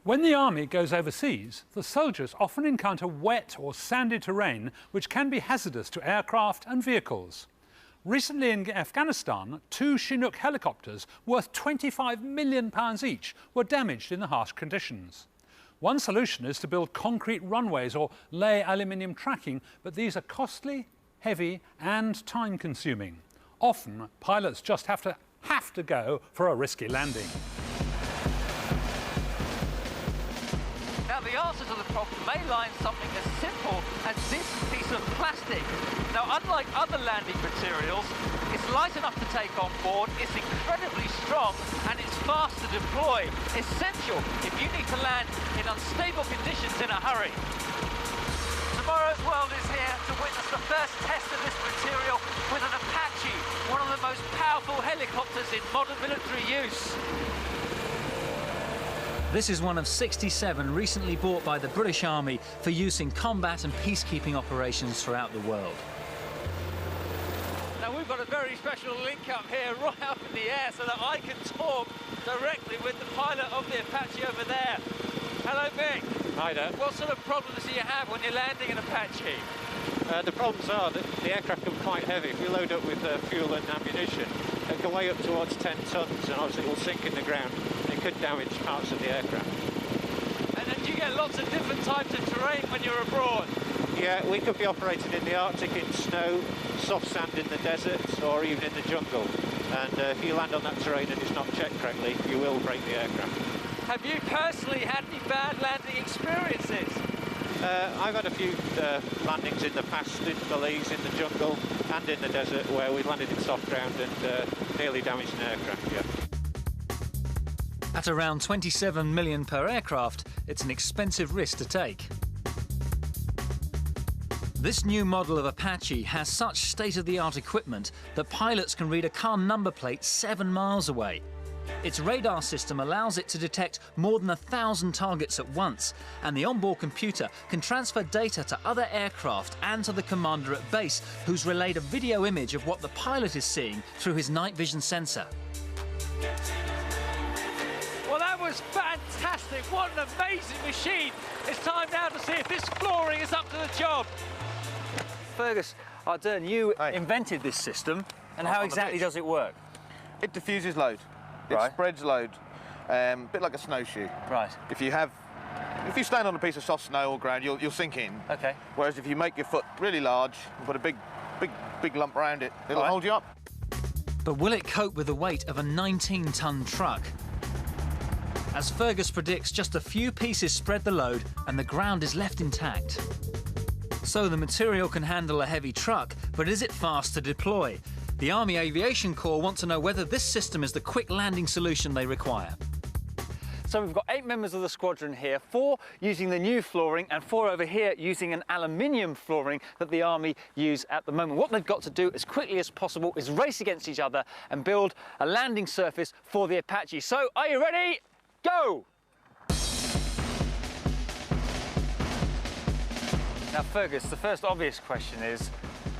When the army goes overseas, the soldiers often encounter wet or sandy terrain which can be hazardous to aircraft and vehicles. Recently in Afghanistan, 2 Chinook helicopters worth £25 million each were damaged in the harsh conditions. One solution is to build concrete runways or lay aluminium tracking, but these are costly, heavy and time-consuming. Often, pilots just have to go for a risky landing. Now, the answer to the problem may lie in something as simple as this piece of plastic. Now, unlike other landing materials, it's light enough to take on board, it's incredibly strong, and it's fast to deploy. Essential if you need to land in unstable conditions in a hurry. Tomorrow's world is here to witness the first test of this material with an Apache, one of the most powerful helicopters in modern military use. This is one of 67 recently bought by the British Army for use in combat and peacekeeping operations throughout the world. Now, we've got a very special link up here right up in the air so that I can talk directly with the pilot of the Apache over there. Hello, Mick. Hi there. What sort of problems do you have when you're landing an Apache? The problems are that the aircraft can be quite heavy. If you load up with fuel and ammunition, it can weigh up towards 10 tons, and obviously it will sink in the ground. It could damage parts of the aircraft. And then do you get lots of different types of terrain when you're abroad? Yeah, we could be operating in the Arctic in snow, soft sand in the deserts, or even in the jungle. And if you land on that terrain and it's not checked correctly, you will break the aircraft. Have you personally had any bad landing experiences? I've had a few landings in the past in Belize, in the jungle and in the desert where we landed in soft ground and nearly damaged an aircraft, yeah. At around 27 million per aircraft, it's an expensive risk to take. This new model of Apache has such state-of-the-art equipment that pilots can read a car number plate 7 miles away. Its radar system allows it to detect more than 1,000 targets at once, and the onboard computer can transfer data to other aircraft and to the commander at base, who's relayed a video image of what the pilot is seeing through his night vision sensor. Well, that was fantastic. What an amazing machine. It's time now to see if this flooring is up to the job. Fergus Ardern, you invented this system, and how exactly does it work? It diffuses load. It spreads load, a bit like a snowshoe. Right. If you stand on a piece of soft snow or ground, you'll sink in. Okay. Whereas if you make your foot really large and put a big lump around it, it'll hold you up. But will it cope with the weight of a 19-ton truck? As Fergus predicts, just a few pieces spread the load and the ground is left intact. So the material can handle a heavy truck, but is it fast to deploy? The Army Aviation Corps want to know whether this system is the quick landing solution they require. So we've got 8 members of the squadron here, 4 using the new flooring and 4 over here using an aluminium flooring that the Army use at the moment. What they've got to do as quickly as possible is race against each other and build a landing surface for the Apache. So, are you ready? Go! Now, Fergus, the first obvious question is,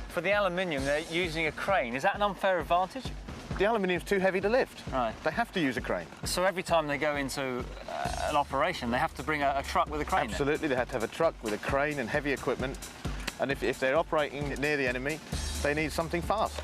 for the aluminium, they're using a crane. Is that an unfair advantage? The aluminium's too heavy to lift. Right. They have to use a crane. So every time they go into an operation, they have to bring a truck with a crane? Absolutely, they have to have a truck with a crane and heavy equipment. And if they're operating near the enemy, they need something fast.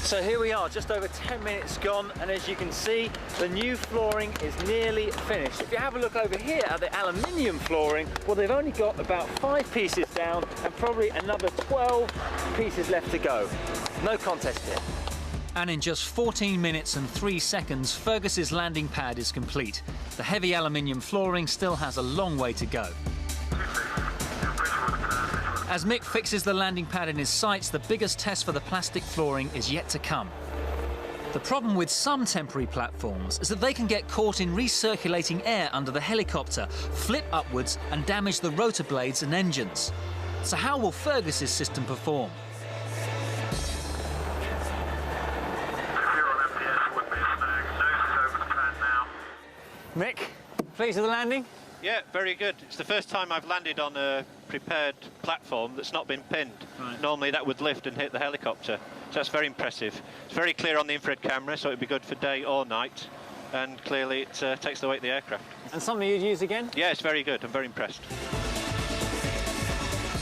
So here we are, just over 10 minutes gone, and as you can see, the new flooring is nearly finished. If you have a look over here at the aluminium flooring, well, they've only got about 5 pieces down and probably another 12 pieces left to go. No contest here. And in just 14 minutes and 3 seconds, Fergus's landing pad is complete. The heavy aluminium flooring still has a long way to go. As Mick fixes the landing pad in his sights, the biggest test for the plastic flooring is yet to come. The problem with some temporary platforms is that they can get caught in recirculating air under the helicopter, flip upwards and damage the rotor blades and engines. So how will Fergus's system perform? Mick, pleased with the landing? Yeah, very good. It's the first time I've landed on a prepared platform that's not been pinned. Right. Normally that would lift and hit the helicopter. So that's very impressive. It's very clear on the infrared camera, so it'd be good for day or night. And clearly it takes the weight of the aircraft. And something you'd use again? Yeah, it's very good. I'm very impressed.